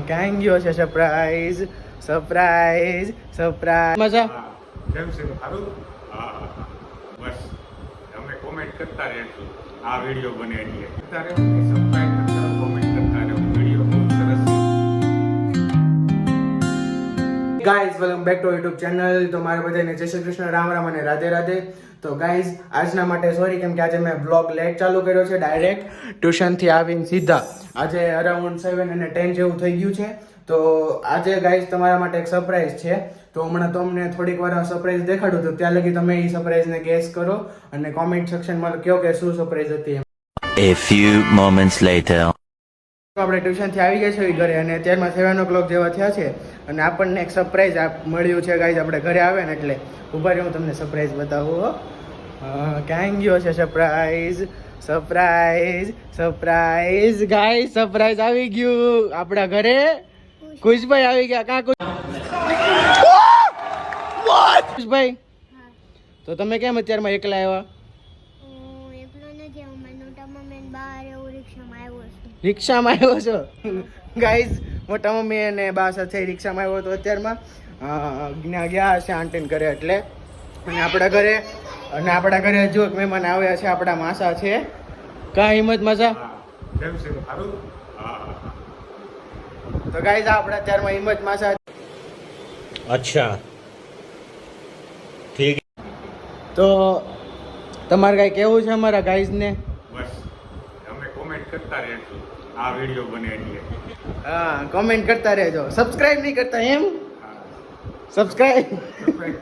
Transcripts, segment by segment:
ક્યાં ગયો છે સરપ્રાઈઝ સરપ્રાઈઝ સરપ્રાઈઝ મજા કેમ છે સારું? હા બસ તમે કોમેન્ટ કરતા રહેજો. આ વિડીયો બને એટલે કરતા રહેજો, સબસ્ક્રાઇબ કરતા રહો, કોમેન્ટ કરતા રહો. વિડીયો બહુ સરસ છે. Guys welcome back to YouTube channel. તો મારા બધાને જય શ્રી કૃષ્ણ, રામ રામ અને રાધે રાધે. તો ગાઈઝ આજના માટે સોરી, કેમ કે આજે મેં બ્લોગ લેટ ચાલુ કર્યો છે. ડાયરેક્ટ ટ્યુશનથી આવીને સીધા આજે અરાઉન્ડ 7 અને 10 જેવું થઈ ગયું છે. તો આજે ગાઈઝ તમારા માટે એક સરપ્રાઈઝ છે. તો હમણાં તમને થોડીક વાર સરપ્રાઈઝ દેખાડું, તો ત્યાં લગી તમે એ સરપ્રાઈઝને ગેસ કરો અને કોમેન્ટ સેક્શનમાં કહો કે શું સરપ્રાઈઝ હતી. A few moments later. આપણે ટ્યુશનથી આવી ગયા છે ઘરે અને અત્યારમાં 7 o'clock જેવા થયા છે અને આપણને એક સરપ્રાઈઝ મળ્યું છે ગાઈઝ. આપણે ઘરે આવે ને એટલે ઉભા રહી, હું તમને સરપ્રાઈઝ બતાવું. ક્યાં ગયો છે surprise surprise surprise guys, surprise આવી ગયું આપણા ઘરે. ખુશભાઈ આવી ગયા. કાં ખુશભાઈ? તો તમે કેમ અત્યારમાં એકલા આવ્યા? રિક્ષામાં આવ્યો છો ગાઈઝ? મોટા મમ્મી અને બા સાથે રિક્ષામાં આવ્યો હતો અત્યારમાં. ગયા છે આંટીને ઘરે એટલે. અને આપણા ઘરે જો મહેમાન આવ્યા છે, આપણા માસા છે. કા હિંમત માસા? કેમ છે સારું? તો ગાઈઝ આપણા અત્યારમાં હિંમત માસા. અચ્છા ઠીક. તો તમારે કઈ કેવું છે અમારા ગાઈઝને? બસ તમે કોમેન્ટ કરતા રહેજો. આ વિડીયો બને એટલે હા, કોમેન્ટ કરતા રહેજો. સબસ્ક્રાઇબ નહીં કરતા એમ? સબસ્ક્રાઇબ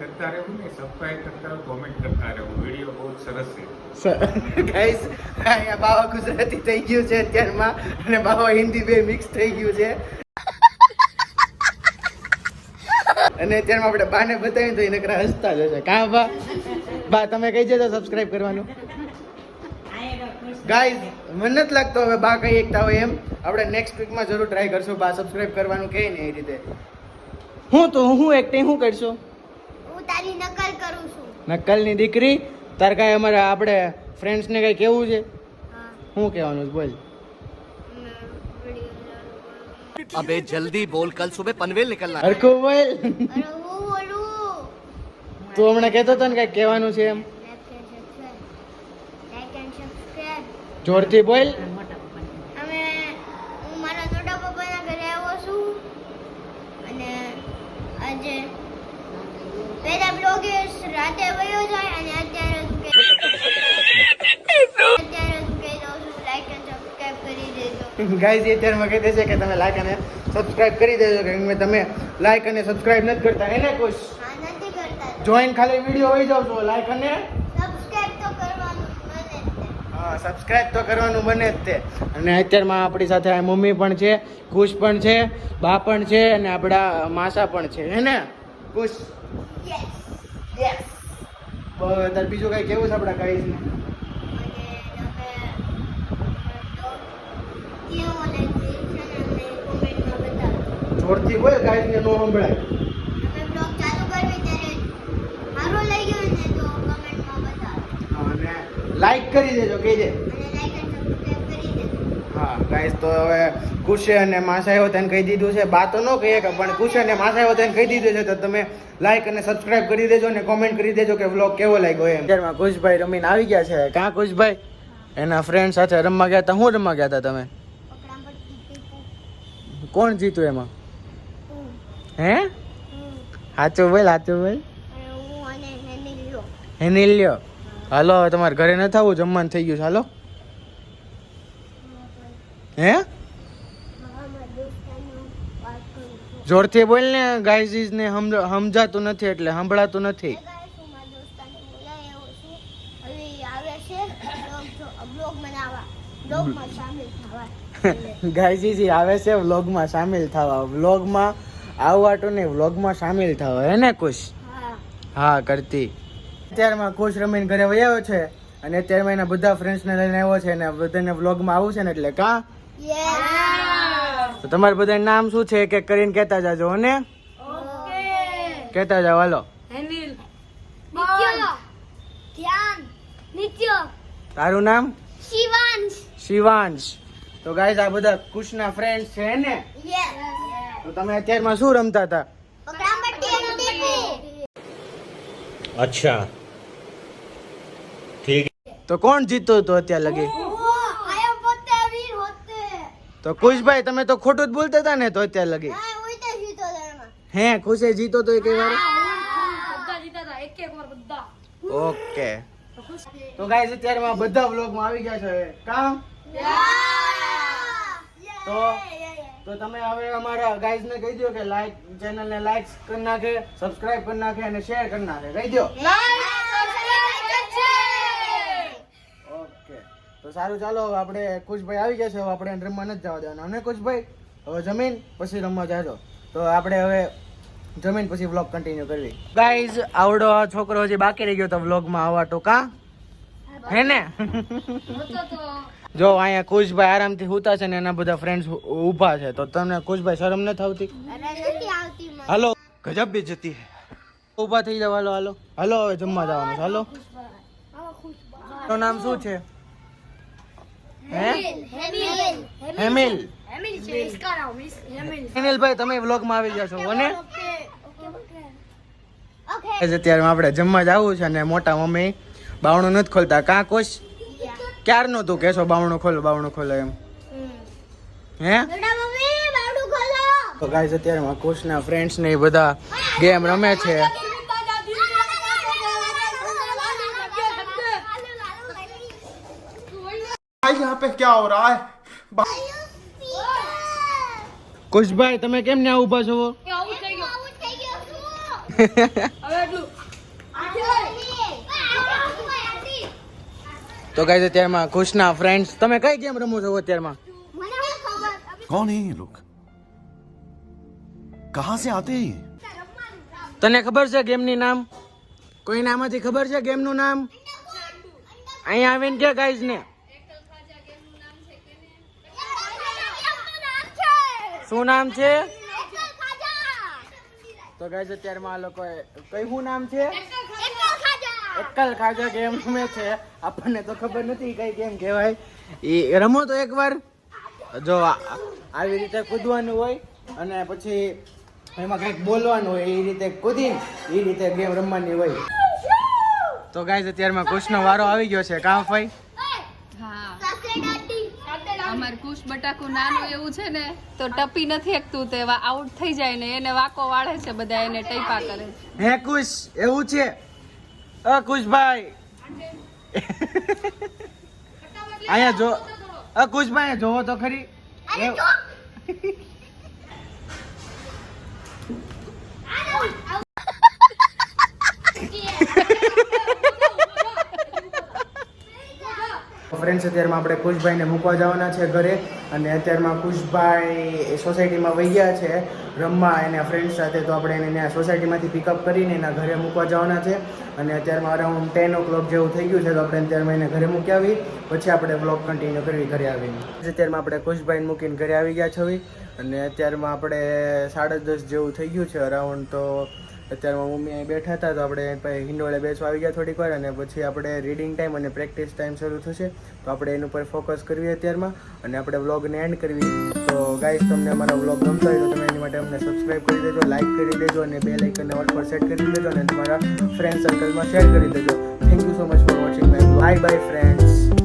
કરતા રહેવું ને, સબસ્ક્રાઇબ કરતા રહો, કોમેન્ટ કરતા રહેવું. વિડીયો બહુ સરસ છે. ગાઈસ અહીંયા બાવા ગુજરાતી થઈ ગયું છે અત્યારમાં અને બાવા હિન્દી બે મિક્સ થઈ ગયું છે. અને અત્યારમાં આપણે બાને બતાવીને તો એ નકરા હસતા જ હશે. કાં બા તમે કહી દેજો સબસ્ક્રાઇબ કરવાનું. ગાઈઝ મને નથી લાગતો હવે બા કઈ એકતા હોય એમ. આપણે નેક્સ્ટ વીકમાં જરૂર ટ્રાય કરશું. બા સબસ્ક્રાઇબ કરવાનું કહે ને એ રીતે. હું એક્ટિંગ હું કરશું? હું તારી નકલ કરું છું. નકલની દીકરી. તાર કાંઈ અમારા આપણે ફ્રેન્ડ્સને કંઈ કેવું છે? શું કહેવાનું બોલ? अबे जल्दी बोल, कल सुबह पनवेल निकलना. હરખું બોલ. અરે હું બોલું. તું હમણાં કહેતો હતો ને કંઈક કહેવાનું છે એમ. Like and subscribe. જોરથી બોલ. હું મારા મોટા પપ્પાના ઘરે આવ્યો છું અને આજે પહેલા બ્લોગ રાતે વયો જાય અને અત્યારે તું કે લાઈક એન્ડ સબસ્ક્રાઇબ કરી દેજો. ગાઈઝ અત્યારમાં કહી દેશે કે તમે લાઈક અને સબસ્ક્રાઇબ કરી દેજો, કે તમે લાઈક અને સબસ્ક્રાઇબ નથી કરતા. એને ખુશ હા, નથી કરતા. જોઈન ખાલી વિડીયો હોઈ જાવ છો. લાઈક અને સબસ્ક્રાઇબ તો કરવાનું બને જ છે. હા, સબસ્ક્રાઇબ તો કરવાનું બને જ તે. અને અત્યારમાં આપણી સાથે આ મમ્મી પણ છે, ખુશ પણ છે, બા પણ છે અને આપણા માસા પણ છે. હે ને ખુશ? યસ. યસ. તાર બીજું કઈ કેવું છે આપણા ગાઈઝને? જોરથી બોલ, ગાઈઝને નો સંભળાય. અને લાઈક કરી દેજો કહેજે. હા ગાઈઝ, તો હવે ખુશે અને માસા આવ્યો તેને કહી દીધું છે. બા તો ન કહીએ કે પણ ખુશે અને માસા આવ્યો તેને કહી દીધું છે. તો તમે લાઈક અને સબસ્ક્રાઇબ કરી દેજો અને કોમેન્ટ કરી દેજો કે વ્લોગ કેવો લાગ્યો એમ. અત્યારમાં ખુશભાઈ રમીને આવી ગયા છે. કાં ખુશભાઈ? એના ફ્રેન્ડ સાથે રમવા ગયા હતા. શું રમવા ગયા હતા તમે? કોણ જીતું એમાં? હે? સાચું બોલ, સાચું બોલ. હેની લ્યો. હાલો હવે તમારે ઘરે નથી આવું, જમવાનું થઈ ગયું છે. હાલો. હે? જોરથી બોલ ને, ગાઈઝ ને સમજાતું નથી એટલે સંભળાતું નથી. ગાઈઝ આવે છે વ્લોગમાં સામેલ થવા. વ્લોગમાં આવવાટું નહીં, વ્લોગમાં સામેલ થવા. હે ને ખુશ? હા કરતી. અત્યારમાં ખુશ રમીને ઘરે વયો છે અને અત્યારમાં એના બધા ફ્રેન્ડ્સને લઈને આવ્યો છે અને બધાને વ્લોગમાં આવું છે ને એટલે કાં? તો તમારે બધા નામ શું છે એક એક કરીને કહેતા જાજો. ને કહેતા જાવ. હાલો. તારું નામ? શિવાંશ. તો ગાઈઝ આ બધા ખુશના ફ્રેન્ડ્સ છે ને? તો તમે અત્યારમાં શું રમતા હતા? પકડાપટ્ટી અને ટીપી. અચ્છા ઠીક. તો કોણ જીતો તો અત્યાર લગી? આયા પોતે વીર હોતે. તો ખુશભાઈ તમે તો ખોટું જ બોલતા હતા ને તો અત્યાર લગી. હા હું તો જીતો એમાં. હે ખુશે જીતો તો એક વાર? બધા જીતા હતા એક વાર બધા. ઓકે. તો ગાઈસ અત્યારમાં બધા વ્લોગમાં આવી ગયા છે કામ. તો તમે હવે અમારા ગાઈઝ ને કહી દો કે લાઈક ચેનલ ને લાઈક કરી નાખે, સબસ્ક્રાઇબ કરી નાખે અને શેર કરી નાખે. કહી દો. ઓકે. તો સારું ચાલો હવે આપણે ખુશભાઈ આવી ગયા છે. હવે આપણે એને રમવા નથી જવા દેવાના. અને ખુશભાઈ હવે જમીન પછી રમવા જાજો. તો આપણે હવે જમીન પછી વ્લોગ કન્ટિન્યુ કરવી. ગાઈઝ આવડો આ છોકરો હજી બાકી રહી ગયો તો વ્લોગમાં આવવા તો કા હે ને? જો અહીંયા ખુશભાઈ આરામથી હુતા છે ને એના બધા ફ્રેન્ડ્સ ઊભા છે. તો તમને ખુશભાઈ શરમ નથી આવતી? અરે નથી આવતી મને. હાલો ગજબ બેજતી હે. ઊભા થઈ જાવ. હાલો હાલો હાલો હવે જમવા જવાનું છે. હાલો. તારું નામ શું છે? હે હેમિલ. હેમિલભાઈ તમે વ્લોગમાં આવી ગયા છો અને અત્યારે આપણે જમવા જવું છે અને મોટા મમ્મી બાવણું નથી ખોલતા. કાં કોશ ક્યારનું તું કહેશો બાવણું ખોલો એમ હે? તો ગાઈસ અત્યારે કુશના ફ્રેન્ડ્સ ને એ બધા ગેમ રમે છે. यहाँ पे क्या हो रहा है? કુશભાઈ તમે કેમ ને ઊભા છો? આવું થઈ ગયું. આવું થઈ ગયું શું? હવે એટલું. તો ગાઈસ અત્યારમાં કુશના ફ્રેન્ડ્સ તમે કઈ ગેમ રમો છો અત્યારમાં? મને શું ખબર? कौन है ये लोग कहां से आते हैं ये? તને ખબર છે ગેમની નામ? કોઈ નામાંથી ખબર છે ગેમનું નામ? અહીંયા આવીને કે ગાઈસ ને શું નામ છે? તો ગાઈસ અત્યારમાં આ લોકો કઈ શું નામ છે? એકલ ખાજા ગેમ રમે છે. આપણને તો ખબર નથી કઈ ગેમ કહેવાય. એ રમો તો એકવાર. જો આવી રીતે કૂદવાનું હોય અને પછી એમાં કંઈક બોલવાનું હોય. એ રીતે કૂદીને એ રીતે ગેમ રમવાની હોય. તો ગાઈસ અત્યારમાં કુશનો વારો આવી ગયો છે. કામ ભાઈ હા અમાર કુશ બટાકું નાનું એવું છે ને તો ટપી નથી એકતું તે આઉટ થઈ જાય ને એને વાકો વાળે છે બધા એને ટૈપા કરે છે. હે કુશ એવું છે? કુશભાઈ અહીંયા જો કુશભાઈ જોવો તો ખરી. ફ્રેન્ડ્સ અત્યારમાં આપણે ખુશભાઈને મૂકવા જવાના છે ઘરે. અને અત્યારમાં ખુશભાઈ સોસાયટીમાં વહી ગયા છે રમવા એના ફ્રેન્ડ્સ સાથે. તો આપણે એને ત્યાં સોસાયટીમાંથી પિકઅપ કરીને એના ઘરે મૂકવા જવાના છે. અને અત્યારમાં અરાઉન્ડ 10 o'clock જેવું થઈ ગયું છે. તો આપણે અત્યારમાં એને ઘરે મૂકી આવી પછી આપણે વ્લોગ કન્ટિન્યુ કરવી ઘરે આવીને. અત્યારમાં આપણે ખુશભાઈને મૂકીને ઘરે આવી ગયા છે. અને અત્યારમાં આપણે 10:30 જેવું થઈ ગયું છે અરાઉન્ડ. તો અત્યારમાં મમ્મી અહીં બેઠા હતા તો આપણે પછી હિંડોળે બેસવા આવી ગયા થોડીક વાર. અને પછી આપણે રીડિંગ ટાઈમ અને પ્રેક્ટિસ ટાઈમ શરૂ થશે. તો આપણે એના ઉપર ફોકસ કરવી અત્યારમાં અને આપણે વ્લોગને એન્ડ કરવી. તો ગાઈસ તમને અમારો વ્લોગ ગમતો હોય તો તમે એની માટે અમને સબસ્ક્રાઈબ કરી દેજો, લાઈક કરી દેજો અને બેલ આઇકનને ઓલ પર સેટ કરી દેજો અને તમારા ફ્રેન્ડ સર્કલમાં શેર કરી દેજો. Thank you so much for watching my. Bye bye friends.